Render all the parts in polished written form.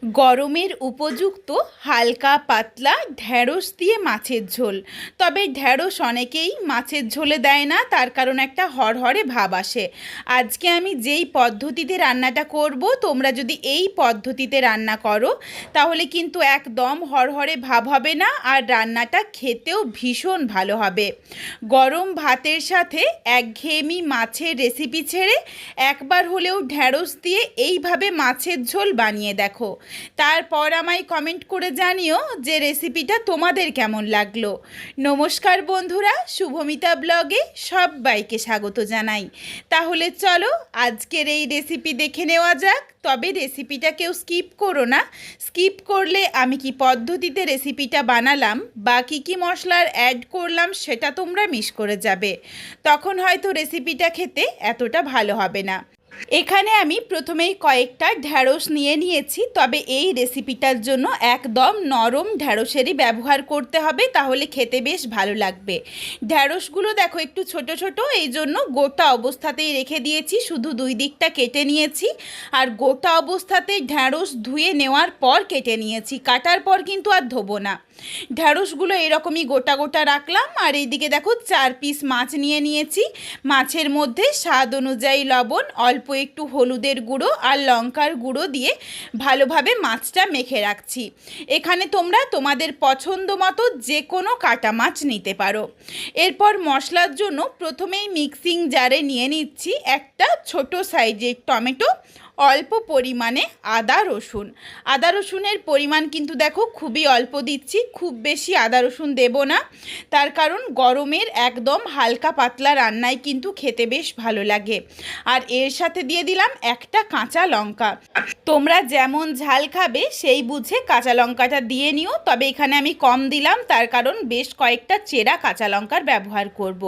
গরমের উপযুক্ত হালকা পাতলা ঢ্যাঁড়স দিয়ে মাছের ঝোল। তবে ঢ্যাঁড়স অনেকেই মাছের ঝোলে দেয় না, তার কারণ একটা হরহরে ভাব আসে। আজকে আমি যেই পদ্ধতিতে রান্নাটা করব, তোমরা যদি এই পদ্ধতিতে রান্না করো তাহলে কিন্তু একদম হরহরে ভাব হবে না, আর রান্নাটা খেতেও ভীষণ ভালো হবে। গরম ভাতের সাথে একঘেয়েমি মাছের রেসিপি ছেড়ে একবার হলেও ঢ্যাঁড়স দিয়ে এইভাবে মাছের ঝোল বানিয়ে দেখো। তারপর আমায় কমেন্ট করে জানিও যে রেসিপিটা তোমাদের কেমন লাগলো। নমস্কার বন্ধুরা, শুভমিতা ব্লগে সবাইকে স্বাগত জানাই। তাহলে চলো আজকের এই রেসিপি দেখে নেওয়া যাক। তবে রেসিপিটা কেউ স্কিপ করো না। স্কিপ করলে আমি কি পদ্ধতিতে রেসিপিটা বানালাম বা কী মশলার অ্যাড করলাম সেটা তোমরা মিস করে যাবে, তখন হয়তো রেসিপিটা খেতে এতটা ভালো হবে না। এখানে আমি প্রথমেই কয়েকটা ঢ্যাঁড়স নিয়ে নিয়েছি, তবে এই রেসিপিটার জন্য একদম নরম ঢ্যাঁড়সেরই ব্যবহার করতে হবে, তাহলে খেতে বেশ ভালো লাগবে। ঢ্যাঁড়সগুলো দেখো একটু ছোট ছোট, এই জন্য গোটা অবস্থাতেই রেখে দিয়েছি, শুধু দুই দিকটা কেটে নিয়েছি। আর গোটা অবস্থাতেই ঢ্যাঁড়স ধুয়ে নেওয়ার পর কেটে নিয়েছি, কাটার পর কিন্তু আর ধোবো না। ঢ্যাঁড়সগুলো এরকমই গোটা গোটা রাখলাম। আর এইদিকে দেখো 4 পিস মাছ নিয়ে নিয়েছি। মাছের মধ্যে স্বাদ অনুযায়ী লবণ, অল্প একটু হলুদের গুঁড়ো আর লঙ্কার গুঁড়ো দিয়ে ভালোভাবে মাছটা মেখে রাখছি। এখানে তোমরা তোমাদের পছন্দ মতো যে কোনো কাটা মাছ নিতে পারো। এরপর মশলার জন্য প্রথমেই মিক্সিং জারে নিয়ে নিচ্ছি একটা ছোট সাইজের টমেটো, অল্প পরিমাণে আদা রসুন। আদা রসুনের পরিমাণ কিন্তু দেখো খুবই অল্প দিচ্ছি, খুব বেশি আদা রসুন দেব না, তার কারণ গরমের একদম হালকা পাতলা রান্নায় কিন্তু খেতে বেশ ভালো লাগে। আর এর সাথে দিয়ে দিলাম একটা কাঁচা লঙ্কা। তোমরা যেমন ঝাল খাবে সেই বুঝে কাঁচা লঙ্কাটা দিয়ে নিও, তবে এখানে আমি কম দিলাম, তার কারণ বেশ কয়েকটা চেরা কাঁচা লঙ্কার ব্যবহার করব।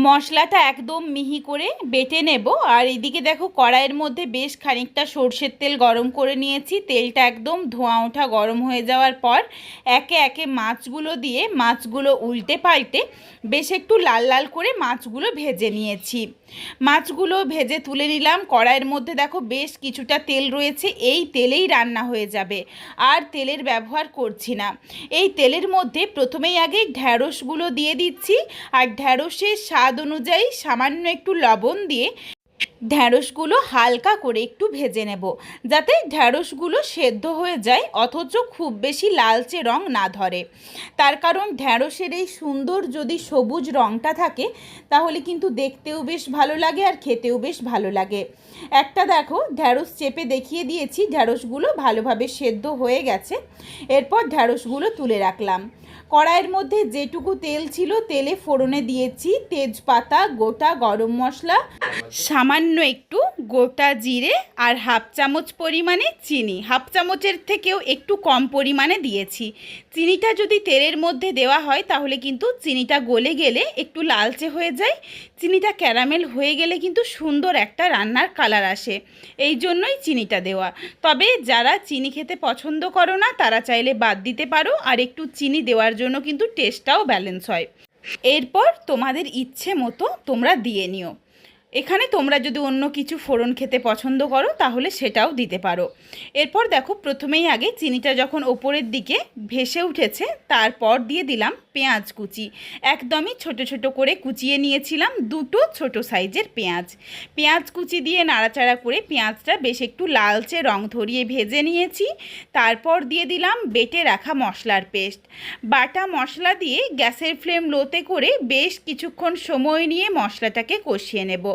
মশলাটা একদম মিহি করে বেটে নেব। আর এদিকে দেখো কড়াইয়ের মধ্যে বেশ খানিকটা সর্ষের তেল গরম করে নিয়েছি। তেলটা একদম ধোঁয়া ওঠা গরম হয়ে যাওয়ার পর একে একে মাছগুলো দিয়ে মাছগুলো উল্টে পাল্টে বেশ একটু লাল লাল করে মাছগুলো ভেজে নিয়েছি। মাছগুলো ভেজে তুলে নিলাম। কড়াইয়ের মধ্যে দেখো বেশ কিছুটা তেল রয়েছে, এই তেলেই রান্না হয়ে যাবে, আর তেলের ব্যবহার করছি না। এই তেলের মধ্যে প্রথমেই আগে ঢ্যাঁড়সগুলো দিয়ে দিচ্ছি, আর ঢ্যাঁড়সের স্বাদ অনুযায়ী সামান্য একটু লবণ দিয়ে ঢ্যাঁড়সগুলো হালকা করে একটু ভেজে নেব, যাতে ঢ্যাঁড়সগুলো সেদ্ধ হয়ে যায় অথচ খুব বেশি লালচে রং না ধরে। তার কারণ ঢ্যাঁড়সের এই সুন্দর যদি সবুজ রংটা থাকে তাহলে কিন্তু দেখতেও বেশ ভালো লাগে আর খেতেও বেশ ভালো লাগে। একটা দেখো ঢ্যাঁড়স চেপে দেখিয়ে দিয়েছি, ঢ্যাঁড়সগুলো ভালোভাবে সেদ্ধ হয়ে গেছে। এরপর ঢ্যাঁড়সগুলো তুলে রাখলাম। কড়াইয়ের মধ্যে যেটুকু তেল ছিল তেলে ফোড়নে দিয়েছি তেজপাতা, গোটা গরম মশলা, সামান্য একটু গোটা জিরে আর হাফ চামচ পরিমাণে চিনি। হাফ চামচের থেকেও একটু কম পরিমাণে দিয়েছি। চিনিটা যদি তেলের মধ্যে দেওয়া হয় তাহলে কিন্তু চিনিটা গলে গেলে একটু লালচে হয়ে যায়, চিনিটা ক্যারামেল হয়ে গেলে কিন্তু সুন্দর একটা রান্নার কালার আসে, এই জন্যই চিনিটা দেওয়া। তবে যারা চিনি খেতে পছন্দ করো না তারা চাইলে বাদ দিতে পারো, আর একটু চিনি দেওয়ার জন্য কিন্তু টেস্টটাও ব্যালেন্স হয়। এরপর তোমাদের ইচ্ছে মতো তোমরা দিয়ে নিও। এখানে তোমরা যদি অন্য কিছু ফোড়ন খেতে পছন্দ করো তাহলে সেটাও দিতে পারো। এরপর দেখো প্রথমেই আগে চিনিটা যখন ওপরের দিকে ভেসে উঠেছে তারপর দিয়ে দিলাম পেঁয়াজ কুচি। একদমই ছোট ছোট করে কুচিয়ে নিয়েছিলাম দুটো ছোট সাইজের পেঁয়াজ। পেঁয়াজ কুচি দিয়ে নাড়াচাড়া করে পেঁয়াজটা বেশ একটু লালচে রং ধরিয়ে ভেজে নিয়েছি। তারপর দিয়ে দিলাম বেটে রাখা মশলার পেস্ট। বাটা মশলা দিয়ে গ্যাসের ফ্লেম লোতে করে বেশ কিছুক্ষণ সময় নিয়ে মশলাটাকে কষিয়ে নেব,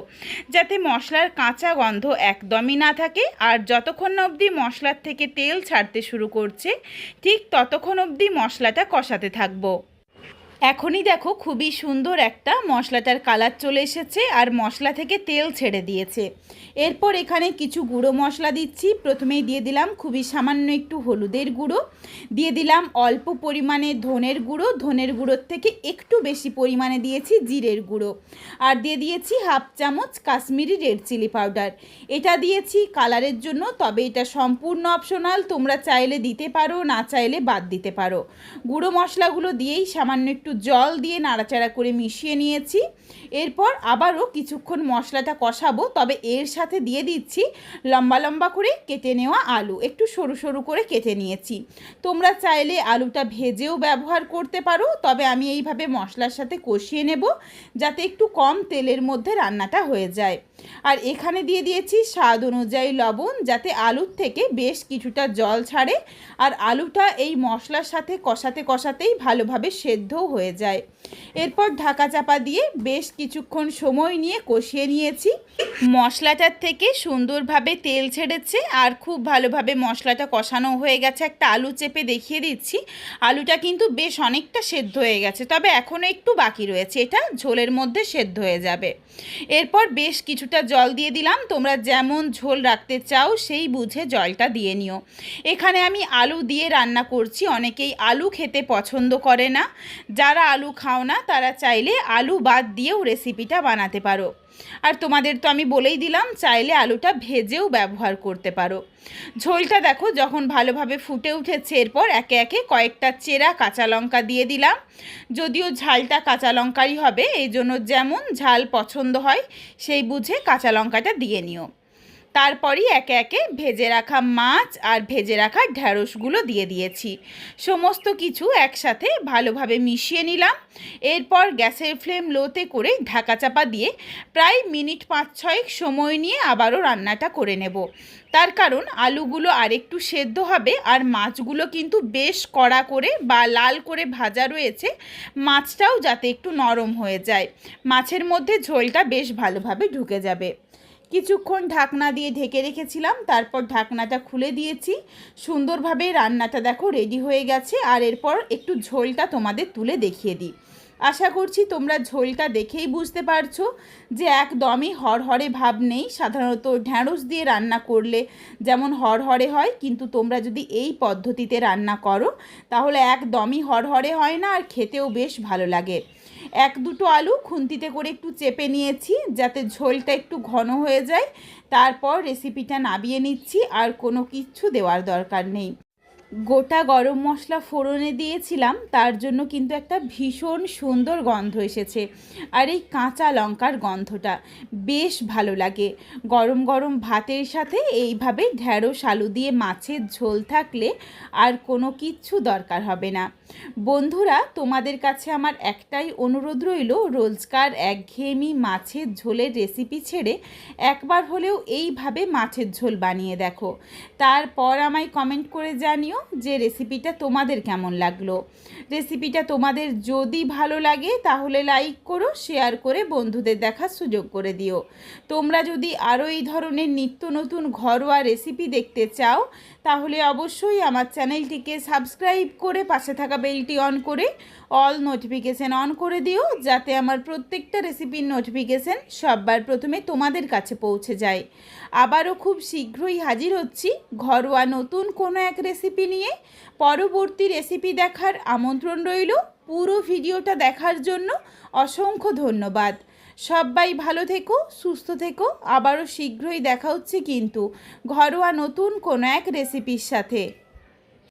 যাতে মশলার কাঁচা গন্ধ একদমই না থাকে। আর যতক্ষণ না অবধি মশলার থেকে তেল ছাড়তে শুরু করছে ঠিক ততক্ষণ অবধি মশলাটা কষাতে থাকবো। এখনই দেখো খুবই সুন্দর একটা মশলাটার কালার চলে এসেছে আর মশলা থেকে তেল ছেড়ে দিয়েছে। এরপর এখানে কিছু গুঁড়ো মশলা দিচ্ছি। প্রথমেই দিয়ে দিলাম খুবই সামান্য একটু হলুদের গুঁড়ো, দিয়ে দিলাম অল্প পরিমাণে ধনের গুঁড়ো, ধনের গুঁড়োর থেকে একটু বেশি পরিমাণে দিয়েছি জিরের গুঁড়ো, আর দিয়ে দিয়েছি হাফ চামচ কাশ্মীরি রেড চিলি পাউডার। এটা দিয়েছি কালারের জন্য, তবে এটা সম্পূর্ণ অপশনাল, তোমরা চাইলে দিতে পারো, না চাইলে বাদ দিতে পারো। গুঁড়ো মশলাগুলো দিয়েই সামান্য একটু একটু জল দিয়ে নাড়াচাড়া করে মিশিয়ে নিয়েছি। এরপর আবারও কিছুক্ষণ মশলাটা কষাবো, তবে এর সাথে দিয়ে দিচ্ছি লম্বা লম্বা করে কেটে নেওয়া আলু, একটু সরু সরু করে কেটে নিয়েছি। তোমরা চাইলে আলুটা ভেজেও ব্যবহার করতে পারো, তবে আমি এইভাবে মশলার সাথে কষিয়ে নেব যাতে একটু কম তেলের মধ্যে রান্নাটা হয়ে যায়। আর এখানে দিয়ে দিয়েছি স্বাদ অনুযায়ী লবণ, যাতে আলুর থেকে বেশ কিছুটা জল ছাড়ে আর আলুটা এই মশলার সাথে কষাতে কষাতেই ভালোভাবে সেদ্ধও হয়ে যায়। এরপর ঢাকা চাপা দিয়ে বেশ কিছুক্ষণ সময় নিয়ে কষিয়ে নিয়েছি। মশলাটার থেকে সুন্দরভাবে তেল ছেড়েছে আর খুব ভালোভাবে মশলাটা কষানো হয়ে গেছে। একটা আলু চেপে দেখিয়ে দিচ্ছি, আলুটা কিন্তু বেশ অনেকটা সেদ্ধ হয়ে গেছে, তবে এখনও একটু বাকি রয়েছে, এটা ঝোলের মধ্যে সেদ্ধ হয়ে যাবে। এরপর বেশ কিছুটা জল দিয়ে দিলাম, তোমরা যেমন ঝোল রাখতে চাও সেই বুঝে জলটা দিয়ে নিও। এখানে আমি আলু দিয়ে রান্না করছি, অনেকেই আলু খেতে পছন্দ করে না, যারা আলু খাও না তারা চাইলে আলু বাদ দিয়েও রেসিপিটা বানাতে পারো। আর তোমাদের তো আমি বলেই দিলাম চাইলে আলুটা ভেজেও ব্যবহার করতে পারো। ঝোলটা দেখো যখন ভালোভাবে ফুটে উঠেছে, এরপর একে একে কয়েকটা চেরা কাঁচা লঙ্কা দিয়ে দিলাম। যদিও ঝালটা কাঁচা লঙ্কারই হবে, এই জন্য যেমন ঝাল পছন্দ হয় সেই বুঝে কাঁচা লঙ্কাটা দিয়ে নিও। তারপরই একে একে ভেজে রাখা মাছ আর ভেজে রাখা ঢ্যাঁড়সগুলো দিয়ে দিয়েছি। সমস্ত কিছু একসাথে ভালোভাবে মিশিয়ে নিলাম। এরপর গ্যাসের ফ্লেম লোতে করে ঢাকা চাপা দিয়ে প্রায় মিনিট 5-6 সময় নিয়ে আবারও রান্নাটা করে নেব। তার কারণ আলুগুলো আরেকটু সেদ্ধ হবে আর মাছগুলো কিন্তু বেশ কড়া করে বা লাল করে ভাজা রয়েছে, মাছটাও যাতে একটু নরম হয়ে যায়, মাছের মধ্যে ঝোলটা বেশ ভালোভাবে ঢুকে যাবে। কিছুক্ষণ ঢাকনা দিয়ে ঢেকে রেখেছিলাম, তারপর ঢাকনাটা খুলে দিয়েছি। সুন্দরভাবে রান্নাটা দেখো রেডি হয়ে গেছে। আর এরপর একটু ঝোলটা তোমাদের তুলে দেখিয়ে দিই। আশা করছি তোমরা ঝোলটা দেখেই বুঝতে পারছো যে একদমই হরহরে ভাব নেই। সাধারণত ঢ্যাঁড়স দিয়ে রান্না করলে যেমন হরহরে হয়, কিন্তু তোমরা যদি এই পদ্ধতিতে রান্না করো তাহলে একদমই হরহরে হয় না, আর খেতেও বেশ ভালো লাগে। 1-2 আলু খুন্তিতে করে একটু চেপে নিয়েছি যাতে ঝোলটা একটু ঘন হয়ে যায়। তারপর রেসিপিটা নামিয়ে নিচ্ছি, আর কোনো কিচ্ছু দেওয়ার দরকার নেই। গোটা গরম মশলা ফোড়নে দিয়েছিলাম, তার জন্য কিন্তু একটা ভীষণ সুন্দর গন্ধ এসেছে। আর এই কাঁচা লঙ্কার গন্ধটা বেশ ভালো লাগে। গরম গরম ভাতের সাথে এইভাবে ঢ্যাঁড়স আলু দিয়ে মাছের ঝোল থাকলে আর কোনো কিচ্ছু দরকার হবে না। বন্ধুরা, তোমাদের কাছে আমার একটাই অনুরোধ রইল, রোজকার একঘেয়েমি মাছের ঝোলের রেসিপি ছেড়ে একবার হলেও এইভাবে মাছের ঝোল বানিয়ে দেখো। তারপর আমায় কমেন্ট করে জানিও যে রেসিপিটা তোমাদের কেমন লাগলো। রেসিপিটা তোমাদের যদি ভালো লাগে তাহলে লাইক করো, শেয়ার করে বন্ধুদের দেখার সুযোগ করে দিও। তোমরা যদি আরও এই ধরনের নিত্য নতুন ঘরোয়া রেসিপি দেখতে চাও তাহলে অবশ্যই আমার চ্যানেলটিকে সাবস্ক্রাইব করে পাশে থাকা বেলটি অন করে অল নোটিফিকেশান অন করে দিও, যাতে আমার প্রত্যেকটা রেসিপির নোটিফিকেশান সবার প্রথমে তোমাদের কাছে পৌঁছে যায়। আবারও খুব শীঘ্রই হাজির হচ্ছি ঘরোয়া নতুন কোনো এক রেসিপি নিয়ে। পরবর্তী রেসিপি দেখার আমন্ত্রণ রইল। পুরো ভিডিওটা দেখার জন্য অসংখ্য ধন্যবাদ। সবাই ভালো থেকো, সুস্থ থেকো। আবারও শীঘ্রই দেখা হচ্ছে কিন্তু ঘরোয়া নতুন কোনো এক রেসিপির সাথে।